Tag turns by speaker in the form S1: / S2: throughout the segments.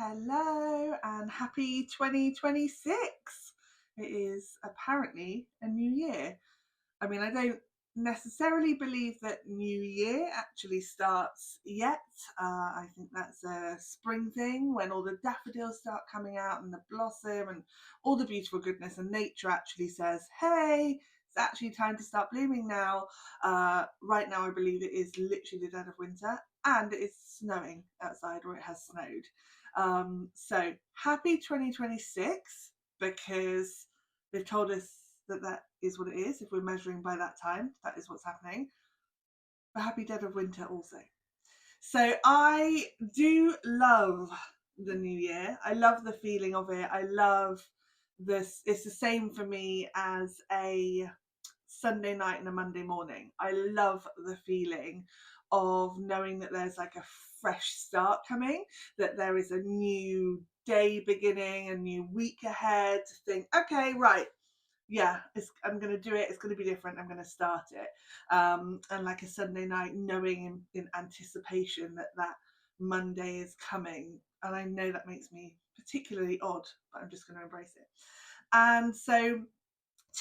S1: Hello and happy 2026. It is apparently a new year. I mean, I don't necessarily believe that new year actually starts yet. I think that's a spring thing when all the daffodils start coming out and the blossom and all the beautiful goodness, and nature actually says, hey, it's actually time to start blooming now. Right now, I believe it is literally the dead of winter and it is snowing outside, or it has snowed. So happy 2026, because they've told us that that is what it is. If we're measuring by that time, that is what's happening. But happy dead of winter also. So I do love the new year. I love the feeling of it. I love this. It's the same for me as a Sunday night and a Monday morning. I love the feeling of knowing that there's like a fresh start coming, that there is a new day beginning, a new week ahead, to think, okay, right, yeah, I'm going to do it. It's going to be different. I'm going to start it. And like a Sunday night, knowing in anticipation that that Monday is coming. And I know that makes me particularly odd, but I'm just going to embrace it. And so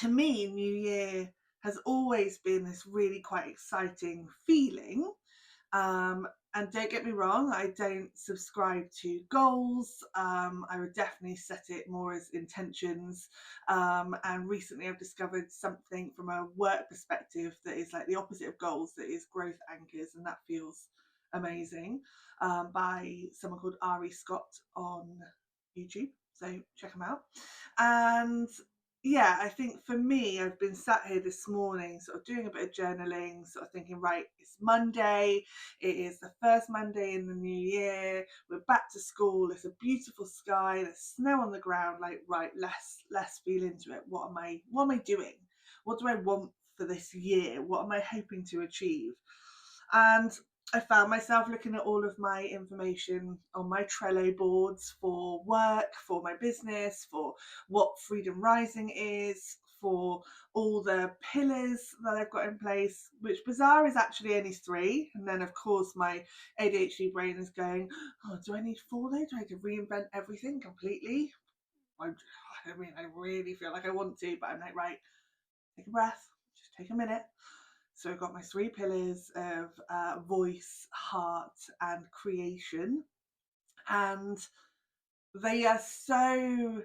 S1: to me, New Year has always been this really quite exciting feeling. And don't get me wrong, I don't subscribe to goals. I would definitely set it more as intentions. And recently I've discovered something from a work perspective that is like the opposite of goals, that is growth anchors. And that feels amazing, by someone called Ari Scott on YouTube. So check them out. And yeah, I think for me, I've been sat here this morning, sort of doing a bit of journaling, sort of thinking, right, it's Monday. It is the first Monday in the new year. We're back to school. It's a beautiful sky. There's snow on the ground. Like, right, let's feel into it. What am I doing? What do I want for this year? What am I hoping to achieve? And I found myself looking at all of my information on my Trello boards for work, for my business, for what Freedom Rising is, for all the pillars that I've got in place, which bizarre is actually only three. And then, of course, my ADHD brain is going, oh, do I need four though? Do I have to reinvent everything completely? I mean, I really feel like I want to, but I'm like, right, take a breath, just take a minute. So I've got my three pillars of voice, heart, and creation. And they are so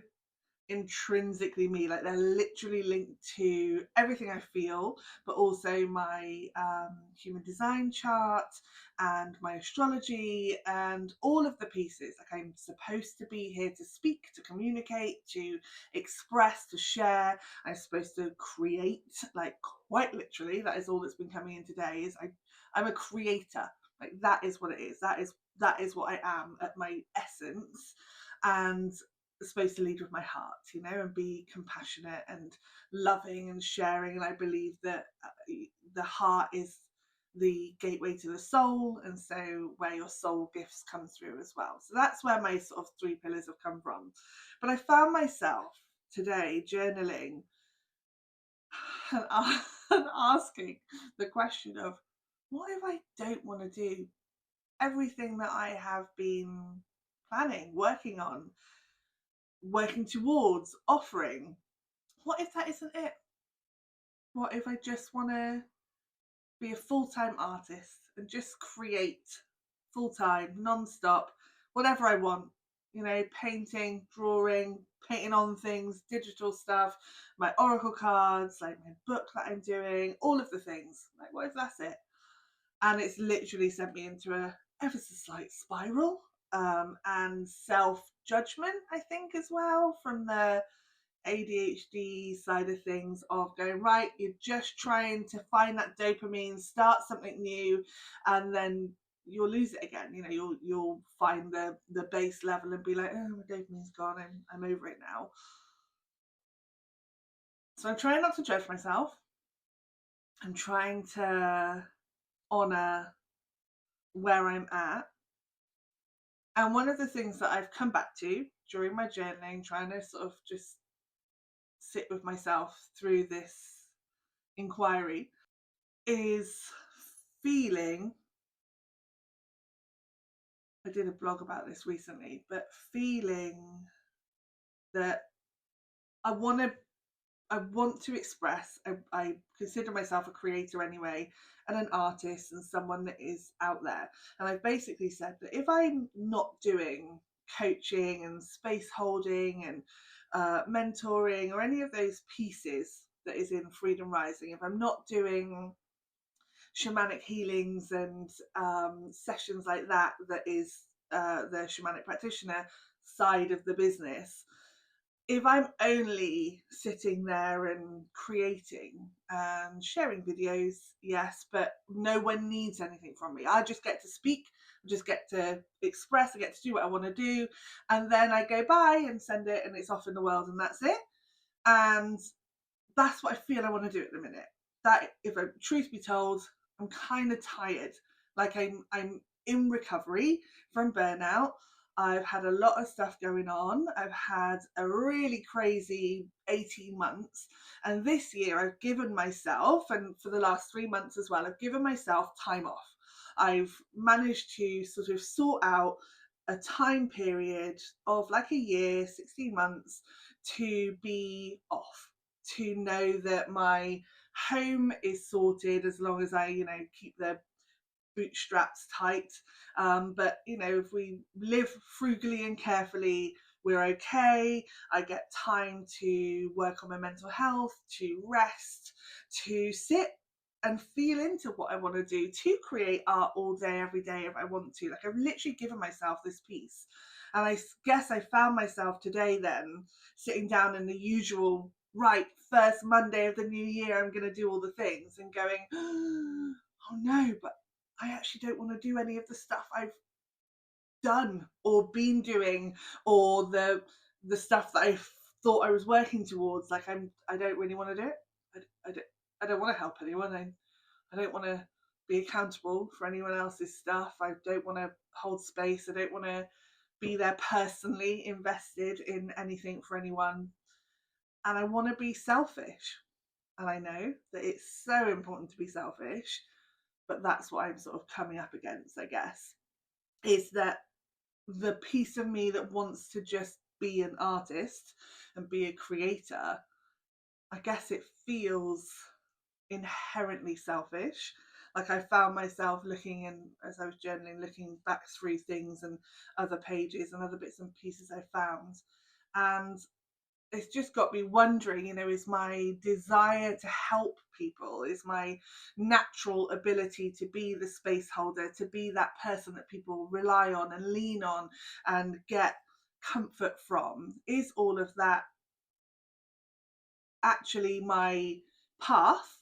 S1: intrinsically me, like they're literally linked to everything I feel, but also my human design chart and my astrology and all of the pieces. Like, I'm supposed to be here to speak, to communicate, to express, to share. I'm supposed to create, like, quite literally. That is all that's been coming in today. I'm a creator. Like, that is what it is. That is what I am at my essence. And supposed to lead with my heart, and be compassionate and loving and sharing. And I believe that the heart is the gateway to the soul, and so where your soul gifts come through as well. So that's where my sort of three pillars have come from. But I found myself today journaling and, and asking the question of, what if I don't want to do everything that I have been planning, working on, working towards, offering? What if that isn't it? What if I just want to be a full-time artist and just create full-time, non-stop, whatever I want? Painting, drawing, painting on things, digital stuff, my oracle cards, like my book that I'm doing, all of the things. Like, what if that's it? And it's literally sent me into a ever so slight spiral, and self-judgment, I think, as well, from the ADHD side of things, of going, right, you're just trying to find that dopamine, start something new, and then you'll lose it again. You'll find the base level and be like, oh, my dopamine's gone, I'm over it now. So I'm trying not to judge myself. I'm trying to honor where I'm at. And one of the things that I've come back to during my journaling, trying to sort of just sit with myself through this inquiry, is feeling I did a blog about this recently, but feeling that I want to I want to express. I consider myself a creator anyway, and an artist, and someone that is out there. And I've basically said that if I'm not doing coaching and space holding and mentoring or any of those pieces that is in Freedom Rising, if I'm not doing shamanic healings and sessions like that, that is the shamanic practitioner side of the business, if I'm only sitting there and creating and sharing videos, yes, but no one needs anything from me. I just get to speak, I just get to express, I get to do what I want to do, and then I go by and send it, and it's off in the world, and that's it. And that's what I feel I want to do at the minute. That, if I truth be told, I'm kind of tired. Like I'm in recovery from burnout. I've had a lot of stuff going on. I've had a really crazy 18 months. And this year I've given myself, and for the last 3 months as well, I've given myself time off. I've managed to sort of sort out a time period of like a year, 16 months, to be off, to know that my home is sorted, as long as I, keep the bootstraps tight. But, if we live frugally and carefully, we're okay. I get time to work on my mental health, to rest, to sit and feel into what I want to do, to create art all day, every day if I want to. Like, I've literally given myself this peace. And I guess I found myself today then sitting down in the usual, right, first Monday of the new year, I'm going to do all the things, and going, oh no, but I actually don't want to do any of the stuff I've done or been doing, or the stuff that I thought I was working towards. Like, I don't really want to do it. I don't want to help anyone. I don't want to be accountable for anyone else's stuff. I don't want to hold space. I don't want to be there personally invested in anything for anyone. And I want to be selfish. And I know that it's so important to be selfish, but that's what I'm sort of coming up against, I guess, is that the piece of me that wants to just be an artist and be a creator, I guess it feels inherently selfish. Like, I found myself looking, and as I was journaling, looking back through things and other pages and other bits and pieces I found, and it's just got me wondering, is my desire to help people, is my natural ability to be the space holder, to be that person that people rely on and lean on and get comfort from, is all of that actually my path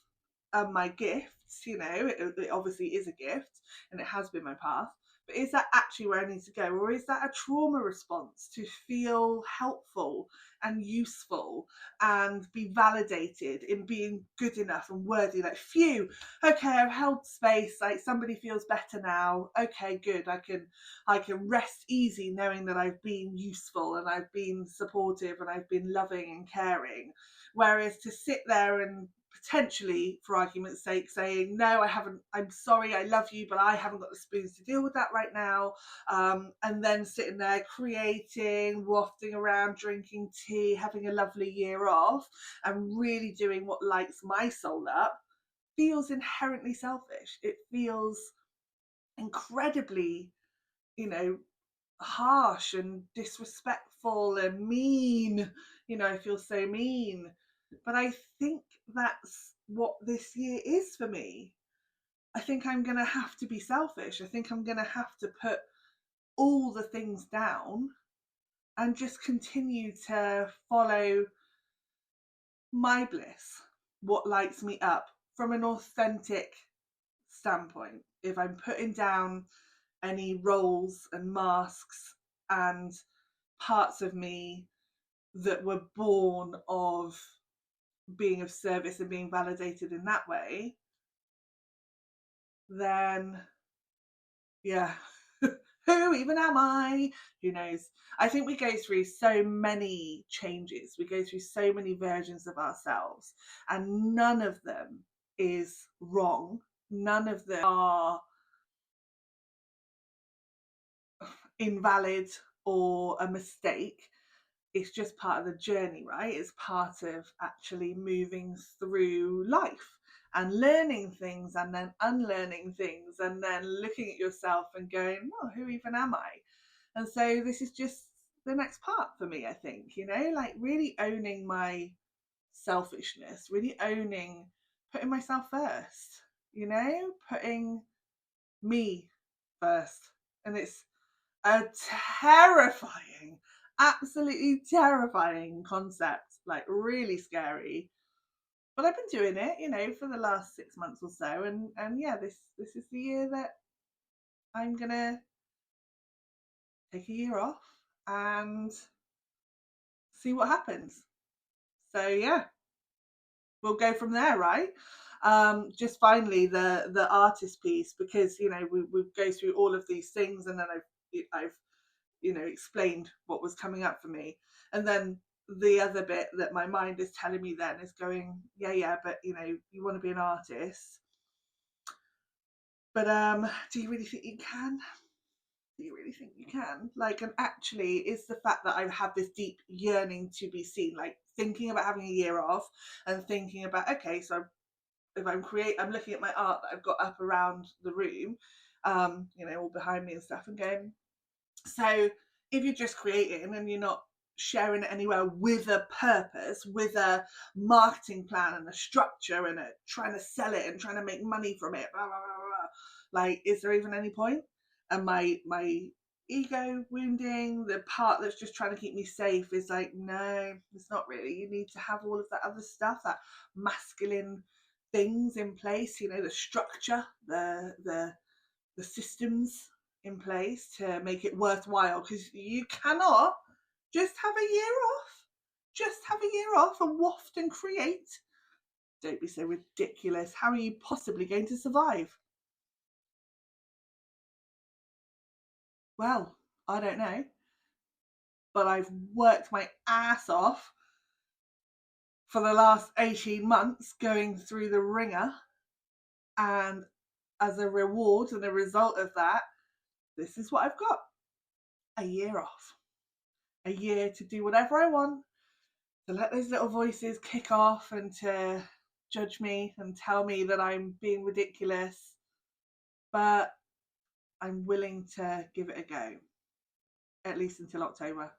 S1: and my gifts? It obviously is a gift, and it has been my path, but is that actually where I need to go, or is that a trauma response to feel helpful and useful and be validated in being good enough and worthy? Like, phew, okay, I've held space, like somebody feels better now, okay, good, I can rest easy knowing that I've been useful and I've been supportive and I've been loving and caring. Whereas to sit there and potentially, for argument's sake, saying, no, I haven't, I'm sorry, I love you, but I haven't got the spoons to deal with that right now. And then sitting there creating, wafting around, drinking tea, having a lovely year off, and really doing what lights my soul up, feels inherently selfish. It feels incredibly, you know, harsh and disrespectful and mean. I feel so mean. But I think that's what this year is for me. I think I'm going to have to be selfish. I think I'm going to have to put all the things down and just continue to follow my bliss, what lights me up from an authentic standpoint. If I'm putting down any roles and masks and parts of me that were born of being of service and being validated in that way, then yeah, who even am I? Who knows? I think we go through so many changes, we go through so many versions of ourselves, and none of them is wrong. None of them are invalid or a mistake. It's just part of the journey, right? It's part of actually moving through life and learning things and then unlearning things and then looking at yourself and going, oh, who even am I? And so this is just the next part for me, I think, like really owning my selfishness, really owning putting myself first, putting me first. And it's a terrifying, absolutely terrifying concept, like really scary. But I've been doing it, for the last 6 months or so, and yeah, this is the year that I'm gonna take a year off and see what happens. So yeah, we'll go from there, right? Just finally the artist piece, because we go through all of these things, and then I've explained what was coming up for me, and then the other bit that my mind is telling me then is going, yeah, but you want to be an artist, but do you really think you can? Do you really think you can? Like, and actually, it's the fact that I have this deep yearning to be seen, like thinking about having a year off and thinking about, okay, so if I'm looking at my art that I've got up around the room, all behind me and stuff, and going, so if you're just creating and you're not sharing it anywhere with a purpose, with a marketing plan and a structure and trying to sell it and trying to make money from it, blah, blah, blah, blah, like, is there even any point? And my ego wounding, the part that's just trying to keep me safe, is like, no, it's not really. You need to have all of that other stuff, that masculine things in place, the structure, the systems in place to make it worthwhile, because you cannot just have a year off. Just have a year off and waft and create. Don't be so ridiculous. How are you possibly going to survive? Well, I don't know. But I've worked my ass off for the last 18 months going through the ringer. And as a reward and a result of that, this is what I've got. A year off. A year to do whatever I want, to let those little voices kick off and to judge me and tell me that I'm being ridiculous. But I'm willing to give it a go, at least until October.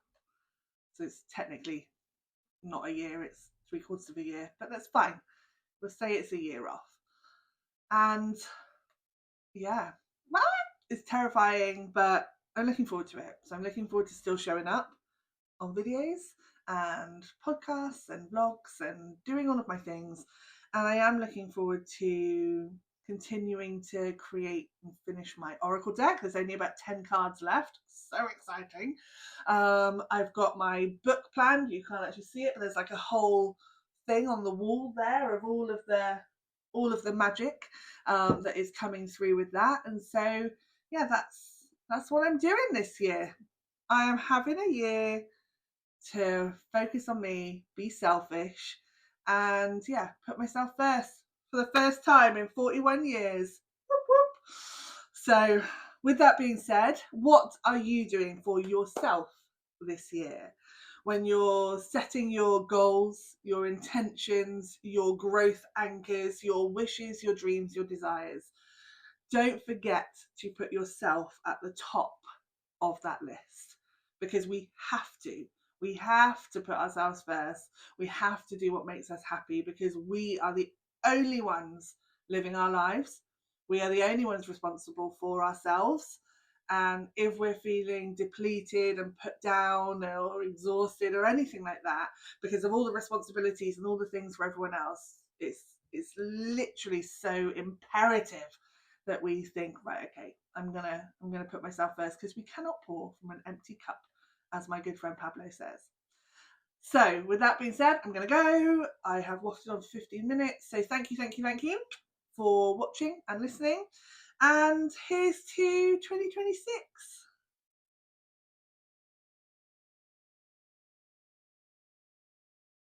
S1: So it's technically not a year, it's 3/4 of a year, but that's fine. We'll say it's a year off. And yeah, well, it's terrifying, but I'm looking forward to it. So I'm looking forward to still showing up on videos and podcasts and blogs and doing all of my things. And I am looking forward to continuing to create and finish my Oracle deck. There's only about 10 cards left. So exciting. I've got my book planned. You can't actually see it, but there's like a whole thing on the wall there of all of the magic that is coming through with that. And so yeah, that's what I'm doing this year. I am having a year to focus on me, be selfish, and yeah, put myself first for the first time in 41 years. Whoop, whoop. So, with that being said, what are you doing for yourself this year? When you're setting your goals, your intentions, your growth anchors, your wishes, your dreams, your desires, don't forget to put yourself at the top of that list, because we have to. We have to put ourselves first. We have to do what makes us happy, because we are the only ones living our lives. We are the only ones responsible for ourselves. And if we're feeling depleted and put down or exhausted or anything like that because of all the responsibilities and all the things for everyone else, it's literally so imperative that we think, right, okay, I'm gonna put myself first, because we cannot pour from an empty cup, as my good friend Pablo says. So with that being said, I'm gonna go. I have wafted on for 15 minutes. So thank you for watching and listening. And here's to 2026.